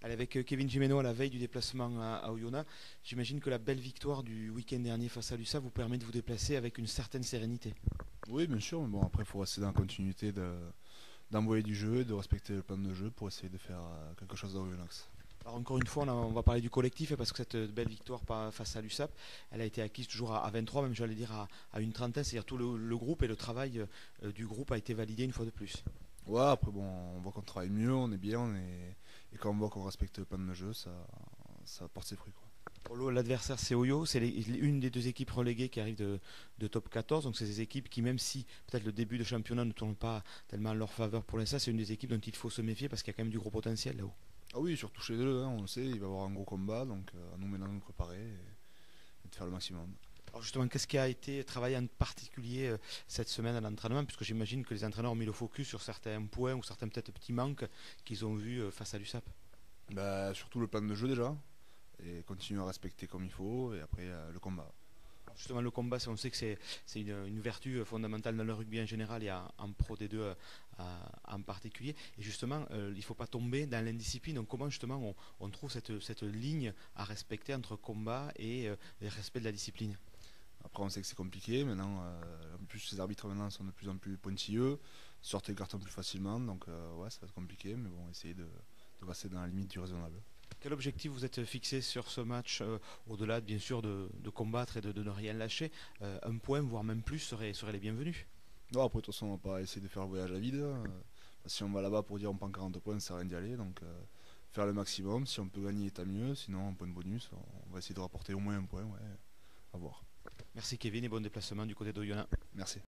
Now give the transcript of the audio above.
Allez, avec Kevin Gimeno à la veille du déplacement à Oyonnax, j'imagine que la belle victoire du week-end dernier face à l'USA vous permet de vous déplacer avec une certaine sérénité. Oui, bien sûr, mais bon, après, il faut rester dans la continuité d'envoyer du jeu, de respecter le plan de jeu pour essayer de faire quelque chose dans l'axe. Alors encore une fois, on va parler du collectif parce que cette belle victoire face à l'USAP, elle a été acquise toujours à 23, même j'allais dire à une trentaine, c'est-à-dire tout le groupe et le travail du groupe a été validé une fois de plus. Ouais, après, bon, on voit qu'on travaille mieux, on est bien, et quand on voit qu'on respecte le plan de jeu, ça porte ses fruits, quoi. Pour l'adversaire c'est Oyo, c'est une des deux équipes reléguées qui arrivent de top 14, donc c'est des équipes qui même si peut-être le début de championnat ne tourne pas tellement en leur faveur pour l'instant, c'est une des équipes dont il faut se méfier parce qu'il y a quand même du gros potentiel là-haut. Ah oui, surtout chez eux, hein, on le sait, il va y avoir un gros combat, donc à nous maintenant de nous préparer et de faire le maximum. Alors justement, qu'est-ce qui a été travaillé en particulier cette semaine à l'entraînement, puisque j'imagine que les entraîneurs ont mis le focus sur certains points ou certains peut-être petits manques qu'ils ont vus face à l'USAP. Bah, surtout le plan de jeu déjà, et continuer à respecter comme il faut, et après le combat. Alors justement, le combat, on sait que c'est une vertu fondamentale dans le rugby en général et en Pro D2 en particulier. Et justement, il ne faut pas tomber dans l'indiscipline. Donc comment justement on trouve cette ligne à respecter entre combat et le respect de la discipline? Après, on sait que c'est compliqué. Maintenant, en plus, les arbitres maintenant sont de plus en plus pointilleux, sortent les cartons plus facilement. Donc, ouais, ça va être compliqué. Mais bon, essayer de rester dans la limite du raisonnable. Quel objectif vous êtes fixé sur ce match, au-delà bien sûr de combattre et de ne rien lâcher? Un point, voire même plus, serait les bienvenus. Non, après, de toute façon, on va pas essayer de faire le voyage à vide. Si on va là-bas pour dire on prend 40 points, ça sert à rien d'y aller. Donc, faire le maximum. Si on peut gagner, tant mieux. Sinon, un point de bonus, on va essayer de rapporter au moins un point. Ouais, à voir. Merci Kevin et bon déplacement du côté d'Oyonnax. Merci.